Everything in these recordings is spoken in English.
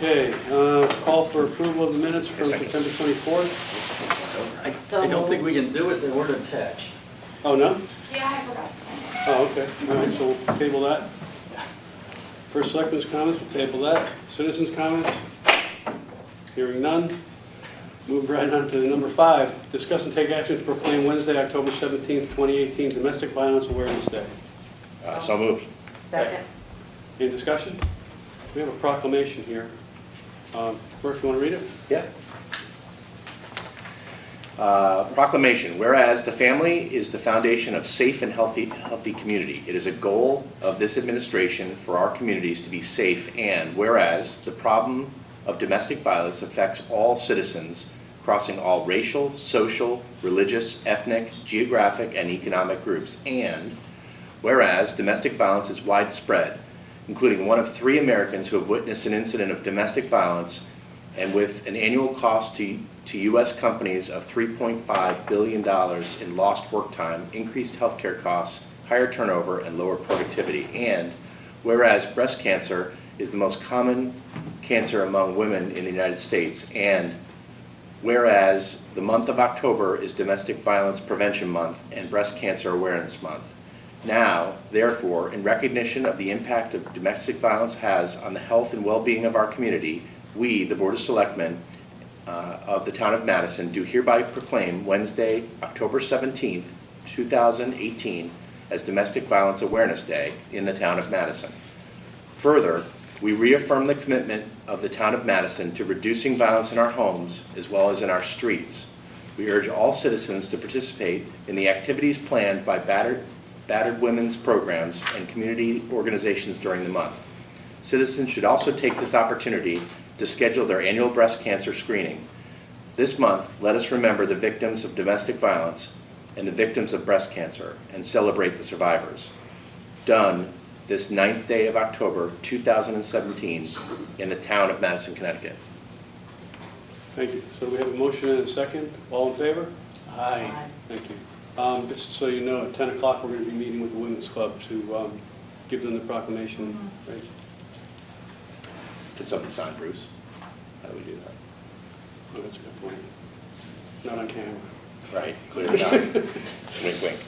Okay, call for approval of the minutes from September 24th. I don't think we can do it, they weren't attached. Oh, no? Yeah, I forgot something. Oh, okay. All right, so we'll table that. First Selectmen's comments, we'll table that. Citizens' comments? Hearing none. Move right on to number 5. Discuss and take action to proclaim Wednesday, October 17th, 2018, Domestic Violence Awareness Day. So moved. Second. Any discussion? We have a proclamation here. Murph, you want to read it? Yeah. Proclamation, whereas the family is the foundation of safe and healthy community. It is a goal of this administration for our communities to be safe, and whereas the problem of domestic violence affects all citizens crossing all racial, social, religious, ethnic, geographic, and economic groups, and whereas domestic violence is widespread, including 1 of 3 Americans who have witnessed an incident of domestic violence, and with an annual cost to U.S. companies of $3.5 billion in lost work time, increased healthcare costs, higher turnover, and lower productivity. And whereas breast cancer is the most common cancer among women in the United States, and whereas the month of October is Domestic Violence Prevention Month and Breast Cancer Awareness Month. Now, therefore, in recognition of the impact of domestic violence has on the health and well-being of our community, we, the Board of Selectmen of the Town of Madison, do hereby proclaim Wednesday, October 17th, 2018, as Domestic Violence Awareness Day in the Town of Madison. Further, we reaffirm the commitment of the Town of Madison to reducing violence in our homes as well as in our streets. We urge all citizens to participate in the activities planned by battered women's programs and community organizations during the month. Citizens should also take this opportunity to schedule their annual breast cancer screening. This month, let us remember the victims of domestic violence and the victims of breast cancer and celebrate the survivors. Done this 9th day of October 2017 in the Town of Madison, Connecticut. Thank you. So we have a motion and a second. All in favor? Aye. Thank you. Just so you know, at 10 o'clock, we're going to be meeting with the Women's Club to give them the proclamation. Right? Can somebody sign Bruce? How do we do that? Oh, that's a good point. Not on camera. Right, clear it out. Wink, wink.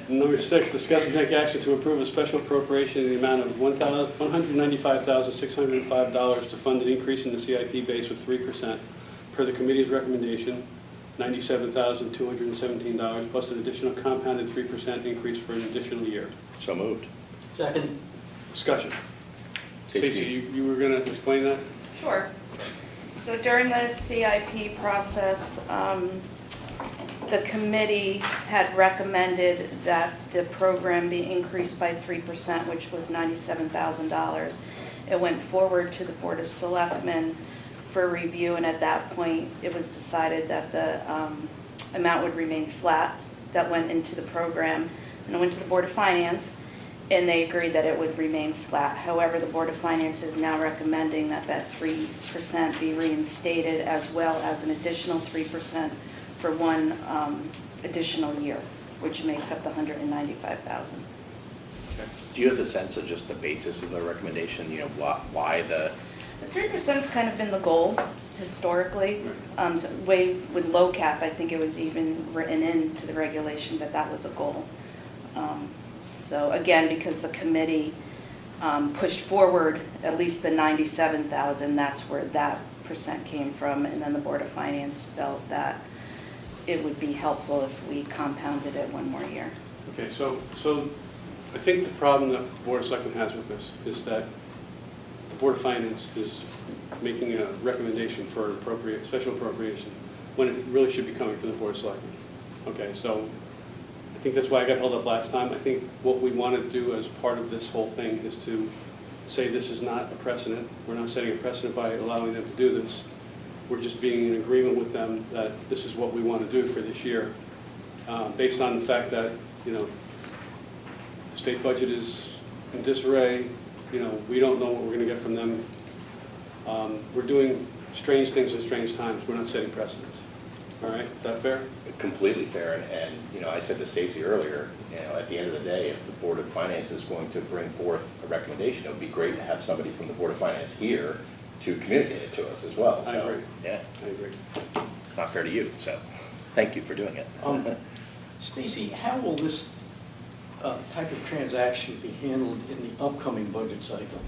Number 6, discuss and take action to approve a special appropriation in the amount of $195,605 to fund an increase in the CIP base of 3% per the committee's recommendation, $97,217, plus an additional compounded 3% increase for an additional year. So moved. Second. Discussion. Stacey, you were going to explain that? Sure. So during the CIP process, the committee had recommended that the program be increased by 3%, which was $97,000. It went forward to the Board of Selectmen for review, and at that point, it was decided that the amount would remain flat that went into the program, and it went to the Board of Finance, and they agreed that it would remain flat. However, the Board of Finance is now recommending that that 3% be reinstated, as well as an additional 3% for 1 additional year, which makes up the $195,000. Do you have the sense of just the basis of the recommendation? You know, why the... The 3%'s kind of been the goal historically. So way with low cap, I think it was even written into the regulation that that was a goal. So again, because the committee pushed forward at least the $97,000, that's where that percent came from, and then the Board of Finance felt that it would be helpful if we compounded it 1 more year. Okay, so I think the problem that the Board of Selectmen has with this is that the Board of Finance is making a recommendation for an special appropriation when it really should be coming from the Board of Selectmen. Okay, so I think that's why I got held up last time. I think what we want to do as part of this whole thing is to say this is not a precedent. We're not setting a precedent by allowing them to do this. We're just being in agreement with them that this is what we want to do for this year, based on the fact that, you know, the state budget is in disarray. You know, we don't know what we're going to get from them. We're doing strange things at strange times. We're not setting precedents. All right, is that fair? Completely fair, and you know, I said to Stacy earlier, you know, at the end of the day, if the Board of Finance is going to bring forth a recommendation, it would be great to have somebody from the Board of Finance here to communicate it to us as well, so. I agree. Yeah, I agree. it's not fair to you, so thank you for doing it. Stacy, how will this type of transaction be handled in the upcoming budget cycle?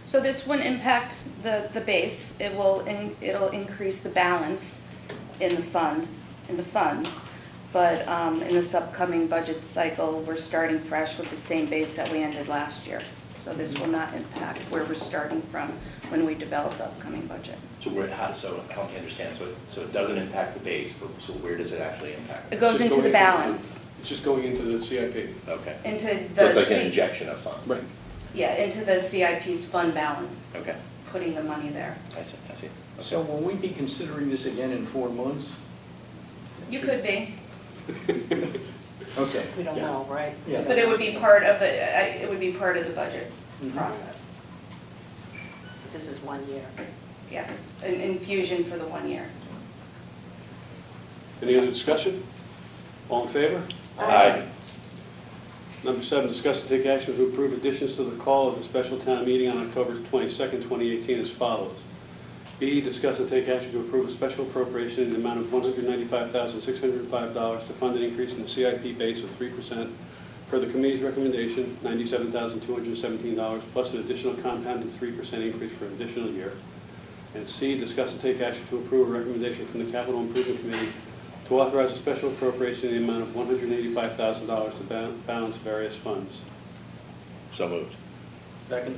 So this wouldn't impact the base. It'll increase the balance in the funds. But in this upcoming budget cycle, we're starting fresh with the same base that we ended last year. So this will not impact where we're starting from when we develop the upcoming budget. So help me understand, so it doesn't impact the base, but so where does it actually impact? It goes It's just into the going balance, It's just going into the CIP. Okay. into the. So it's like an C- injection of funds? Right. Yeah, into the CIP's fund balance. Okay. Putting the money there. I see. Okay. So will we be considering this again in 4 months? You could be, Okay. We don't know, right? Yeah. but it would be part of the budget Mhm. process. This is 1 year. Yes, an infusion for the 1 year. Any other discussion? All in favor? Aye. Number 7, discuss and take action to approve additions to the call of the special town meeting on October 22nd, 2018 as follows. B, discuss and take action to approve a special appropriation in the amount of $195,605 to fund an increase in the CIP base of 3% per the committee's recommendation, $97,217, plus an additional compounded 3% increase for an additional year. And C, discuss and take action to approve a recommendation from the Capital Improvement Committee to authorize a special appropriation in the amount of $185,000 to balance various funds. So moved. Second?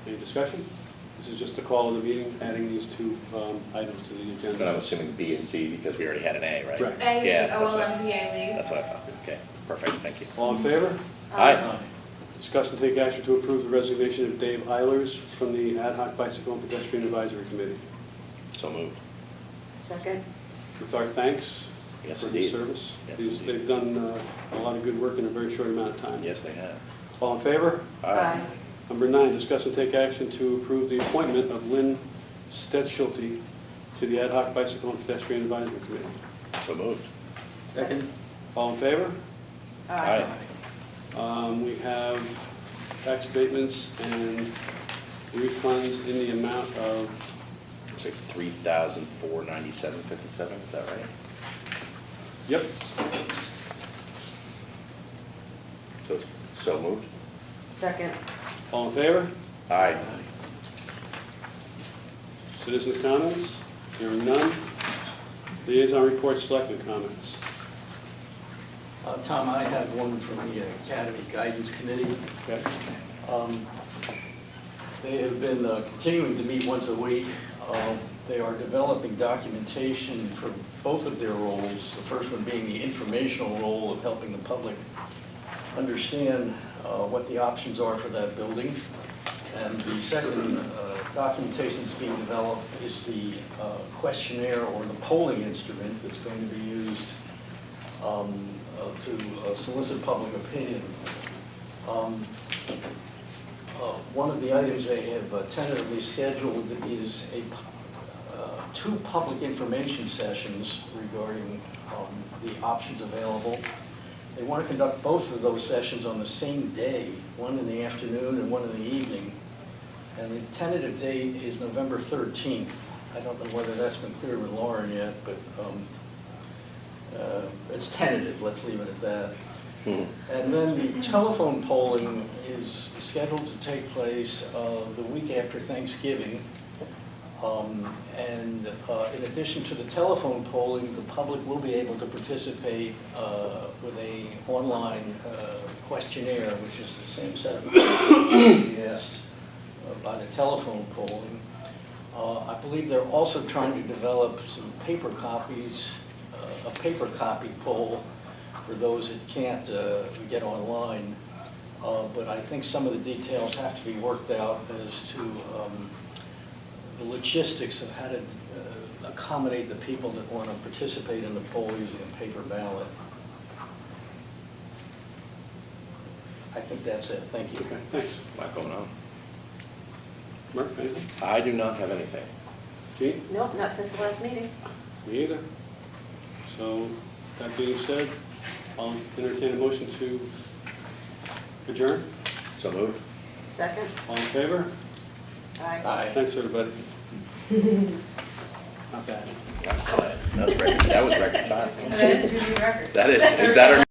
Any discussion? This is just a call of the meeting, adding these 2 items to the But I'm agenda. assuming B and C because we already had an A, right? Right. A is Yeah, the that's what- OLMPA leaves. That's what I thought. Okay, perfect, thank you. All in favor? Aye. Discuss and take action to approve the resignation of Dave Eilers from the Ad hoc Bicycle and Pedestrian Advisory Committee. So moved. Second? With our thanks Yes, for his indeed. service. Yes, They've indeed. done a lot of good work in a very short amount of time. Yes, they have. All in favor? Aye. Number 9, discuss and take action to approve the appointment of Lynn Stetschulty to the Ad hoc Bicycle and Pedestrian Advisory Committee. So moved. Second? All in favor? Aye. We have tax abatements and refunds in the amount of, It's like $3,497.57, is that right? yep, So moved. Second? all in favor? Aye. Citizens' comments? Hearing none. Liaison reports, selectmen comments. Tom, I have one from the Academy Guidance Committee. Okay. They have been continuing to meet once a week. They are developing documentation for both of their roles, the first one being the informational role of helping the public understand what the options are for that building. And the second documentation that's being developed is the questionnaire or the polling instrument that's going to be used to solicit public opinion. One of the items they have tentatively scheduled is 2 public information sessions regarding the options available. They want to conduct both of those sessions on the same day, one in the afternoon and one in the evening. And the tentative date is November 13th. I don't know whether that's been cleared with Lauren yet, but it's tentative, let's leave it at that. And then the telephone polling is scheduled to take place the week after Thanksgiving. And in addition to the telephone polling, the public will be able to participate with a online questionnaire, which is the same set of questions we asked by the telephone polling. I believe they're also trying to develop some paper copies, a paper copy poll for those that can't get online. But I think some of the details have to be worked out as to the logistics of how to accommodate the people that want to participate in the poll using a paper ballot. I think that's it. Thank you. Okay, thanks. A lot going on. Mark, anything? I do not have anything. Jean? Nope, not since the last meeting. Me either. So, that being said, I'll entertain a motion to adjourn. So moved. Second? All in favor? Aye. Aye. Thanks, everybody. Not bad. That was record time. That is a new record. That is that our